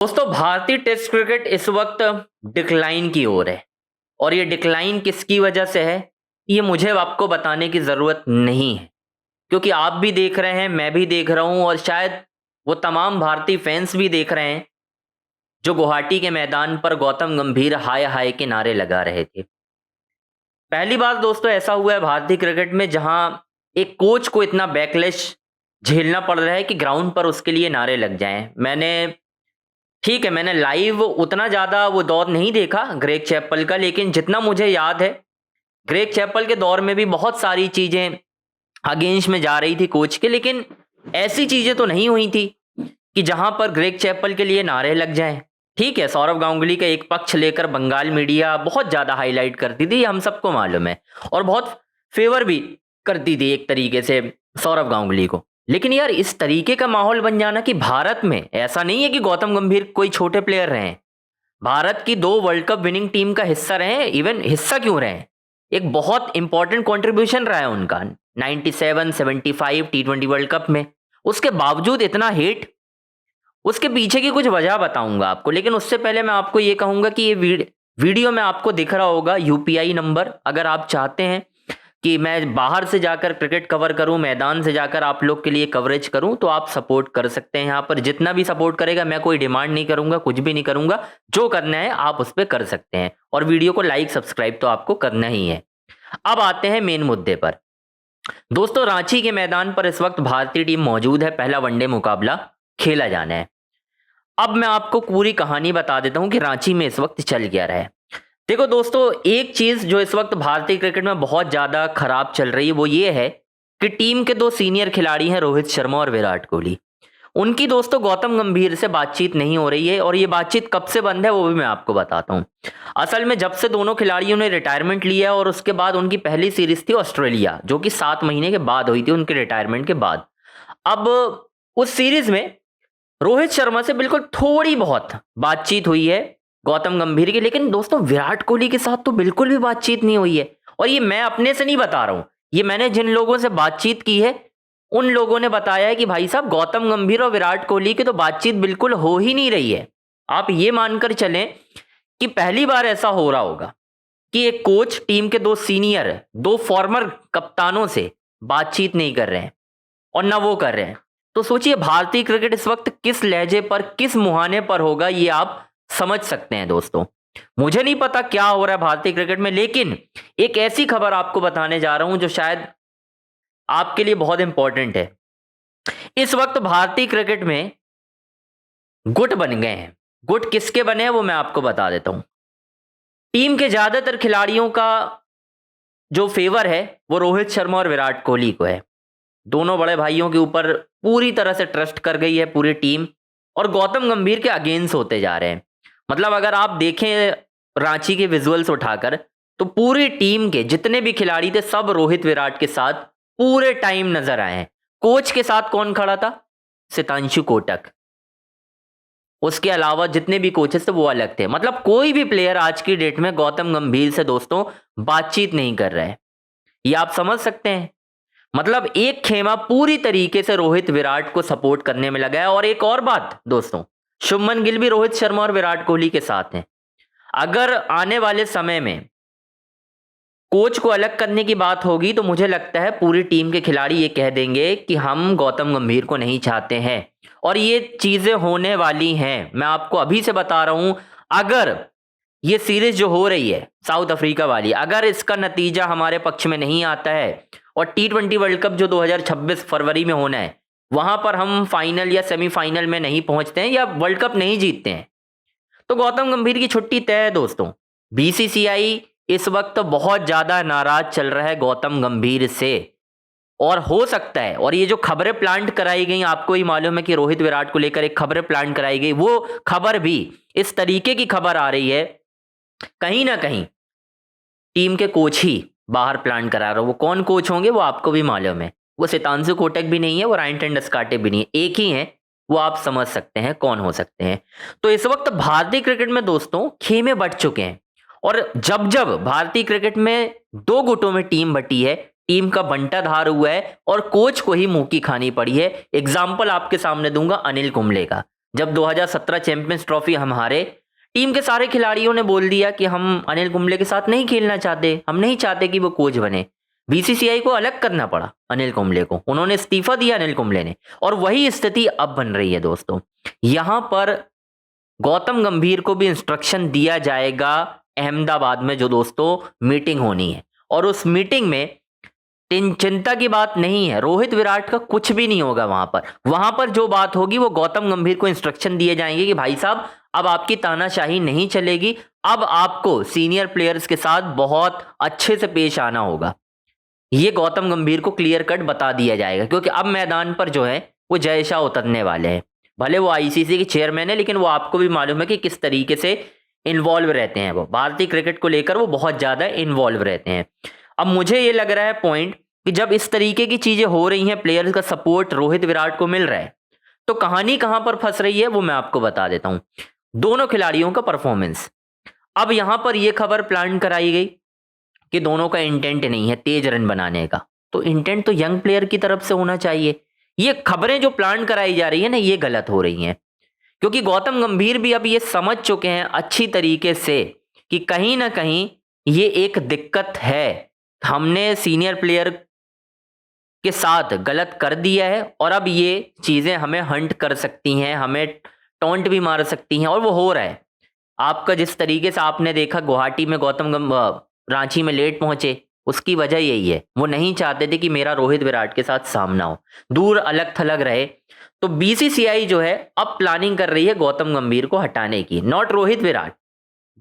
दोस्तों भारतीय test cricket इस वक्त डिक्लाइन की ओर है और ये डिक्लाइन किसकी वजह से है ये मुझे आपको बताने की ज़रूरत नहीं है, क्योंकि आप भी देख रहे हैं, मैं भी देख रहा हूं और शायद वो तमाम भारतीय फैंस भी देख रहे हैं जो गुवाहाटी के मैदान पर गौतम गंभीर हाय हाय के नारे लगा रहे थे। पहली बार दोस्तों ऐसा हुआ है भारतीय क्रिकेट में जहां एक कोच को इतना बैकलैश झेलना पड़ रहा है कि ग्राउंड पर उसके लिए नारे लग जाएं। ठीक है, मैंने लाइव उतना ज़्यादा वो दौर नहीं देखा ग्रेग चैपल का, लेकिन जितना मुझे याद है ग्रेग चैपल के दौर में भी बहुत सारी चीज़ें अगेंस्ट में जा रही थी कोच के, लेकिन ऐसी चीज़ें तो नहीं हुई थी कि जहां पर ग्रेग चैपल के लिए नारे लग जाएं। ठीक है, सौरव गांगुली का एक पक्ष लेकर बंगाल मीडिया बहुत ज़्यादा हाईलाइट करती थी, हम सबको मालूम है, और बहुत फेवर भी करती थी एक तरीके से सौरव गांगुली को। लेकिन यार इस तरीके का माहौल बन जाना कि भारत में ऐसा नहीं है कि गौतम गंभीर कोई छोटे प्लेयर रहे हैं, भारत की 2 वर्ल्ड कप विनिंग टीम का हिस्सा रहे हैं। इवन हिस्सा क्यों रहे हैं, एक बहुत इंपॉर्टेंट कंट्रीब्यूशन रहा है उनका 97 75 टी20 वर्ल्ड कप में। उसके बावजूद इतना हेट, उसके पीछे की कुछ वजह बताऊंगा आपको, लेकिन उससे पहले मैं आपको ये कहूंगा कि ये वीडियो में आपको दिख रहा होगा यूपीआई नंबर। अगर आप चाहते हैं कि मैं बाहर से जाकर क्रिकेट कवर करूं, मैदान से जाकर आप लोग के लिए कवरेज करूं, तो आप सपोर्ट कर सकते हैं। यहाँ पर जितना भी सपोर्ट करेगा, मैं कोई डिमांड नहीं करूंगा, कुछ भी नहीं करूंगा, जो करना है आप उस पर कर सकते हैं, और वीडियो को लाइक सब्सक्राइब तो आपको करना ही है। अब आते हैं मेन मुद्दे पर। दोस्तों रांची के मैदान पर इस वक्त भारतीय टीम मौजूद है, पहला वनडे मुकाबला खेला जाना है। अब मैं आपको पूरी कहानी बता देता हूं कि रांची में इस वक्त चल क्या रहा है। देखो दोस्तों, एक चीज जो इस वक्त भारतीय क्रिकेट में बहुत ज्यादा खराब चल रही है वो ये है कि टीम के 2 सीनियर खिलाड़ी हैं रोहित शर्मा और विराट कोहली। उनकी दोस्तों गौतम गंभीर से बातचीत नहीं हो रही है, और ये बातचीत कब से बंद है वो भी मैं आपको बताता हूं। असल में जब से दोनों खिलाड़ियों ने रिटायरमेंट लिया और उसके बाद उनकी पहली सीरीज थी ऑस्ट्रेलिया, जो कि 7 महीने के बाद हुई थी उनके रिटायरमेंट के बाद। अब उस सीरीज में रोहित शर्मा से बिल्कुल थोड़ी बहुत बातचीत हुई है गौतम गंभीर की, लेकिन दोस्तों विराट कोहली के साथ तो बिल्कुल भी बातचीत नहीं हुई है। और ये मैं अपने से नहीं बता रहा हूं, ये मैंने जिन लोगों से बातचीत की है उन लोगों ने बताया है कि भाई साहब गौतम गंभीर और विराट कोहली की तो बातचीत बिल्कुल हो ही नहीं रही है। आप ये मानकर चलें कि पहली बार ऐसा हो रहा होगा कि एक कोच टीम के 2 सीनियर 2 फॉर्मर कप्तानों से बातचीत नहीं कर रहे हैं, और ना वो कर रहे हैं। तो सोचिए भारतीय क्रिकेट इस वक्त किस लहजे पर, किस मुहाने पर होगा, ये आप समझ सकते हैं दोस्तों। मुझे नहीं पता क्या हो रहा है भारतीय क्रिकेट में, लेकिन एक ऐसी खबर आपको बताने जा रहा हूं जो शायद आपके लिए बहुत इंपॉर्टेंट है। इस वक्त भारतीय क्रिकेट में गुट बन गए हैं। गुट किसके बने हैं वो मैं आपको बता देता हूं। टीम के ज्यादातर खिलाड़ियों का जो फेवर है वो रोहित शर्मा और विराट कोहली को है। दोनों बड़े भाइयों के ऊपर पूरी तरह से ट्रस्ट कर गई है पूरी टीम, और गौतम गंभीर के अगेंस्ट होते जा रहे हैं। मतलब अगर आप देखें रांची के विजुअल्स उठाकर, तो पूरी टीम के जितने भी खिलाड़ी थे सब रोहित विराट के साथ पूरे टाइम नजर आए हैं। कोच के साथ कौन खड़ा था? सितांशु कोटक। उसके अलावा जितने भी कोचेस थे वो अलग थे। मतलब कोई भी प्लेयर आज की डेट में गौतम गंभीर से दोस्तों बातचीत नहीं कर रहा है, ये आप समझ सकते हैं। मतलब एक खेमा पूरी तरीके से रोहित विराट को सपोर्ट करने में लगा है। और एक और बात दोस्तों, शुभमन गिल भी रोहित शर्मा और विराट कोहली के साथ हैं। अगर आने वाले समय में कोच को अलग करने की बात होगी तो मुझे लगता है पूरी टीम के खिलाड़ी ये कह देंगे कि हम गौतम गंभीर को नहीं चाहते हैं, और ये चीजें होने वाली हैं। मैं आपको अभी से बता रहा हूं, अगर ये सीरीज जो हो रही है साउथ अफ्रीका वाली, अगर इसका नतीजा हमारे पक्ष में नहीं आता है और टी20 वर्ल्ड कप जो 2026 फरवरी में होना है वहां पर हम फाइनल या सेमीफाइनल में नहीं पहुंचते हैं या वर्ल्ड कप नहीं जीतते हैं, तो गौतम गंभीर की छुट्टी तय है दोस्तों। बीसीसीआई इस वक्त बहुत ज्यादा नाराज चल रहा है गौतम गंभीर से, और हो सकता है, और ये जो खबरें प्लांट कराई गई, आपको ही मालूम है कि रोहित विराट को लेकर एक खबरें प्लांट कराई गई, वो खबर भी इस तरीके की खबर आ रही है कहीं ना कहीं टीम के कोच ही बाहर प्लान करा रहा हो। वो कौन कोच होंगे वो आपको भी मालूम है, वो सितांशु कोटक भी नहीं है, वो रायन टेंडुलकर भी नहीं है, एक ही है, वो आप समझ सकते हैं कौन हो सकते हैं। तो इस वक्त भारतीय क्रिकेट में दोस्तों खेमे बट चुके हैं, और जब जब भारतीय क्रिकेट में 2 गुटों में टीम बटी है, टीम का बंटाधार हुआ है और कोच को ही मुंह की खानी पड़ी है। एग्जाम्पल आपके सामने दूंगा अनिल कुंबले का। जब 2017 चैंपियंस ट्रॉफी हम हारे, टीम के सारे खिलाड़ियों ने बोल दिया कि हम अनिल कुंबले के साथ नहीं खेलना चाहते, हम नहीं चाहते कि वो कोच बने। बीसीसीआई को अलग करना पड़ा अनिल कुंबले को, उन्होंने इस्तीफा दिया अनिल कुंबले ने, और वही स्थिति अब बन रही है दोस्तों। यहां पर गौतम गंभीर को भी इंस्ट्रक्शन दिया जाएगा अहमदाबाद में जो दोस्तों मीटिंग होनी है, और उस मीटिंग में चिंता की बात नहीं है, रोहित विराट का कुछ भी नहीं होगा वहां पर जो बात होगी वो गौतम गंभीर को इंस्ट्रक्शन दिए जाएंगे कि भाई साहब अब आपकी तानाशाही नहीं चलेगी, अब आपको सीनियर प्लेयर्स के साथ बहुत अच्छे से पेश आना होगा। ये गौतम गंभीर को क्लियर कट बता दिया जाएगा, क्योंकि अब मैदान पर जो है वो जय शाह उतरने वाले हैं। भले वो आईसीसी के चेयरमैन है, लेकिन वो आपको भी मालूम है कि किस तरीके से इन्वॉल्व रहते हैं, वो भारतीय क्रिकेट को लेकर वो बहुत ज्यादा इन्वॉल्व रहते हैं। अब मुझे ये लग रहा है पॉइंट कि जब इस तरीके की चीजें हो रही हैं, प्लेयर्स का सपोर्ट रोहित विराट को मिल रहा है, तो कहानी कहां पर फंस रही है वो मैं आपको बता देता हूं। दोनों खिलाड़ियों का परफॉर्मेंस, अब यहां पर यह खबर प्लान कराई गई कि दोनों का इंटेंट नहीं है तेज रन बनाने का, तो इंटेंट तो यंग प्लेयर की तरफ से होना चाहिए। ये खबरें जो प्लान कराई जा रही है ना, ये गलत हो रही हैं, क्योंकि गौतम गंभीर भी अब ये समझ चुके हैं अच्छी तरीके से कि कहीं ना कहीं ये एक दिक्कत है, हमने सीनियर प्लेयर के साथ गलत कर दिया है, और अब ये चीजें हमें हंट कर सकती हैं, हमें टॉन्ट भी मार सकती हैं, और वो हो रहा है। आपका जिस तरीके से आपने देखा गुवाहाटी में रांची में लेट पहुंचे, उसकी वजह यही है, वो नहीं चाहते थे कि मेरा रोहित विराट के साथ सामना हो, दूर अलग थलग रहे। तो बीसीसीआई जो है अब प्लानिंग कर रही है गौतम गंभीर को हटाने की, नॉट रोहित विराट,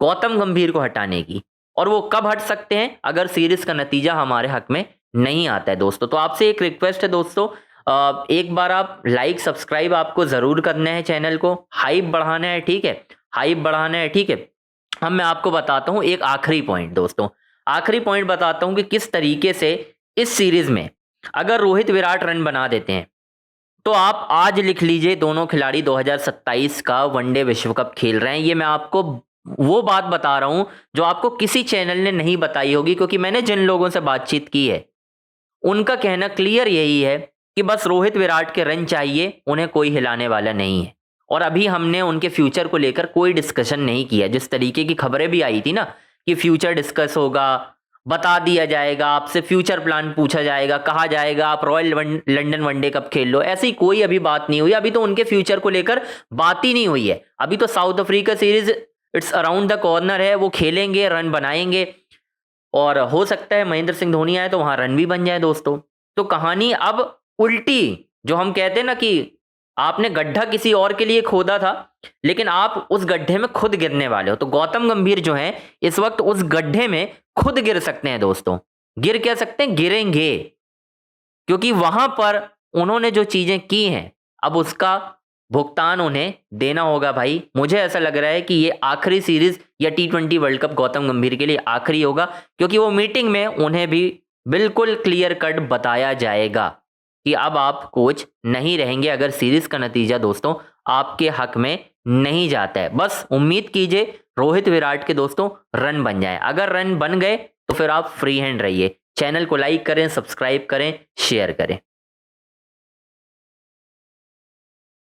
गौतम गंभीर को हटाने की। और वो कब हट सकते हैं? अगर सीरीज का नतीजा हमारे हक में नहीं आता है दोस्तों। तो आपसे एक रिक्वेस्ट है दोस्तों, एक बार आप लाइक सब्सक्राइब आपको जरूर करना है, चैनल को हाइप बढ़ाना है, ठीक है, हाइप बढ़ाना है, ठीक है। अब मैं आपको बताता हूं एक आखिरी पॉइंट दोस्तों, आखिरी पॉइंट बताता हूं कि किस तरीके से इस सीरीज में अगर रोहित विराट रन बना देते हैं, तो आप आज लिख लीजिए दोनों खिलाड़ी 2027 का वनडे विश्व कप खेल रहे हैं। ये मैं आपको वो बात बता रहा हूं जो आपको किसी चैनल ने नहीं बताई होगी, क्योंकि मैंने जिन लोगों से बातचीत की है उनका कहना क्लियर यही है कि बस रोहित विराट के रन चाहिए, उन्हें कोई हिलाने वाला नहीं है। और अभी हमने उनके फ्यूचर को लेकर कोई डिस्कशन नहीं किया। जिस तरीके की खबरें भी आई थी ना कि फ्यूचर डिस्कस होगा, बता दिया जाएगा, आपसे फ्यूचर प्लान पूछा जाएगा, कहा जाएगा आप रॉयल लंदन वनडे कप खेल लो, ऐसी कोई अभी बात नहीं हुई। अभी तो उनके फ्यूचर को लेकर बात ही नहीं हुई है। अभी तो south Africa series it's around the corner है, वो खेलेंगे, रन बनाएंगे, और हो सकता है महेंद्र सिंह धोनी आए तो वहां रन भी बन जाए दोस्तों। तो कहानी अब उल्टी, जो हम कहते हैं ना कि आपने गड्ढा किसी और के लिए खोदा था, लेकिन आप उस गड्ढे में खुद गिरने वाले हो। तो गौतम गंभीर जो है इस वक्त उस गड्ढे में खुद गिर सकते हैं दोस्तों। गिर क्या सकते हैं? गिरेंगे, क्योंकि वहां पर उन्होंने जो चीजें की हैं अब उसका भुगतान उन्हें देना होगा भाई। मुझे ऐसा लग रहा है कि ये आखिरी सीरीज या T20 वर्ल्ड कप गौतम गंभीर के लिए आखिरी होगा, क्योंकि वो मीटिंग में उन्हें भी बिल्कुल क्लियर कट बताया जाएगा कि अब आप कोच नहीं रहेंगे अगर सीरीज का नतीजा दोस्तों आपके हक में नहीं जाता है। बस उम्मीद कीजिए रोहित विराट के दोस्तों रन बन जाए। अगर रन बन गए तो फिर आप फ्री हैंड रहिए। चैनल को लाइक करें, सब्सक्राइब करें, शेयर करें।